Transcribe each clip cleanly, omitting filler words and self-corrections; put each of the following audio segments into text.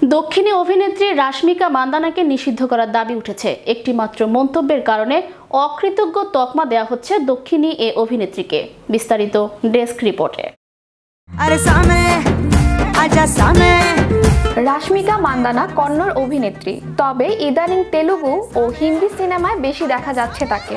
দক্ষিণী অভিনেত্রী রাশমিকা মান্দানাকে নিষিদ্ধ করার দাবি উঠেছে। একটি মাত্র মন্তব্যের কারণে অকৃতজ্ঞ তকমা দেয়া হচ্ছে দক্ষিণী এ অভিনেত্রীকে। বিস্তারিত ডেস্ক রিপোর্টে। রাশমিকা মান্দানা কন্নড় অভিনেত্রী, তবে ইদানিং তেলুগু ও হিন্দি সিনেমায় বেশি দেখা যাচ্ছে তাকে।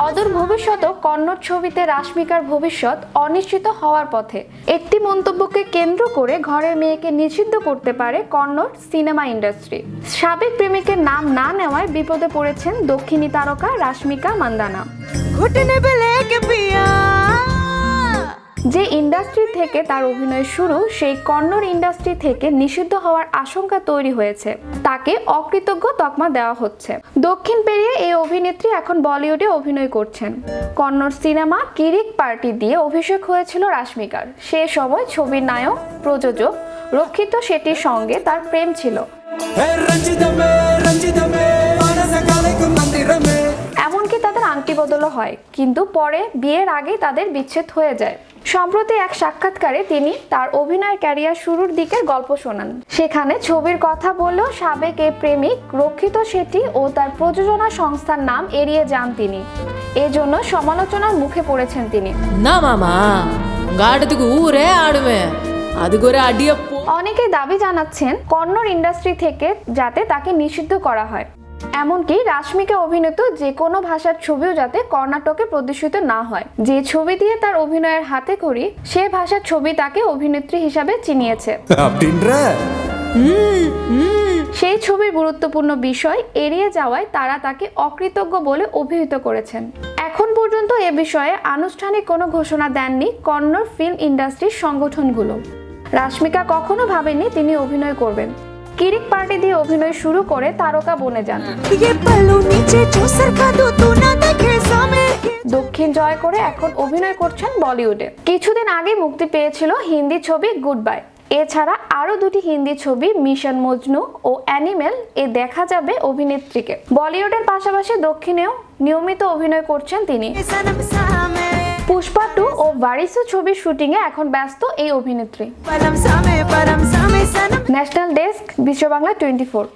অদূর ভবিষ্যতেও কন্নড় ছবিতে রাশমিকার ভবিষ্যৎ অনিশ্চিত হওয়ার পথে। একটি মন্তব্যকে কেন্দ্র করে ঘরের মেয়েকে নিষিদ্ধ করতে পারে কন্নড় সিনেমা ইন্ডাস্ট্রি। সাবেক প্রেমিকের নাম না নেওয়ায় বিপদে পড়েছেন দক্ষিণী তারকা রাশমিকা মান্দানা। যে ইন্ডাস্ট্রি থেকে তার অভিনয় শুরু, সেই কন্নড় ইন্ডাস্ট্রি থেকে নিষিদ্ধ হওয়ার আশঙ্কা তৈরি হয়েছে। তাকে অকৃতজ্ঞ তকমা দেওয়া হচ্ছে। দক্ষিণ পেরিয়ে এই অভিনেত্রী এখন বলিউডে অভিনয় করছেন। কন্নড় সিনেমা কিরিক পার্টি দিয়ে অভিষেক হয়েছিল রাশমিকার। সে সময় ছবির নায়ক প্রযোজক রক্ষিত শেট্টির সঙ্গে তার প্রেম ছিল। এমনকি তাদের আংটি বদলও হয়, কিন্তু পরে বিয়ের আগেই তাদের বিচ্ছেদ হয়ে যায়। সম্প্রতি এক সাক্ষাৎকারে তিনি তার অভিনয় ক্যারিয়ার শুরুর দিকের গল্প শোনান। সেখানে ছবির কথা বললেও সাবেক এই প্রেমিক রক্ষিত শেট্টি ও তার প্রযোজনা সংস্থার নাম এড়িয়ে যান তিনি। এজন্য সমালোচনার মুখে পড়েছেন তিনি। না মামা, অনেকেই দাবি জানাচ্ছেন কন্নড় ইন্ডাস্ট্রি থেকে যাতে তাকে নিষিদ্ধ করা হয়। এমনকি রাশমিকা অভিনীত যে কোনো ভাষার ছবিও যাতে কর্ণাটকে প্রদর্শিত না হয়। যে ছবি দিয়ে তার অভিনয়ের হাতে খড়ি, সে ভাষার ছবি তাকে অভিনেত্রী হিসাবে চিনিয়েছে। সেই ছবির গুরুত্বপূর্ণ বিষয় এড়িয়ে যাওয়ায় তারা তাকে অকৃতজ্ঞ বলে অভিহিত করেছেন। এখন পর্যন্ত এ বিষয়ে আনুষ্ঠানিক কোনো ঘোষণা দেননি কন্নড় ফিল্ম ইন্ডাস্ট্রির সংগঠনগুলো। রাশমিকা কখনো ভাবেননি তিনি অভিনয় করবেন। কিরিক পার্টি দিয়ে অভিনয় শুরু করে তারকা বনে যান। দক্ষিণ জয় করে এখন অভিনয় করছেন বলিউডে। কিছুদিন আগে মুক্তি পেয়েছিল হিন্দি ছবি গুড বাই। এছাড়া আরো দুটি হিন্দি ছবি মিশন মজনু ও অ্যানিমেল এ দেখা যাবে অভিনেত্রীকে। বলিউডের পাশাপাশি দক্ষিণেও নিয়মিত অভিনয় করছেন তিনি। পুষ্পা 2 ও ভারিসু ছবির শুটিং এ এখন ব্যস্ত এই অভিনেত্রী। ন্যাশনাল ডেস্ক, বিশ্ব বাংলা 24।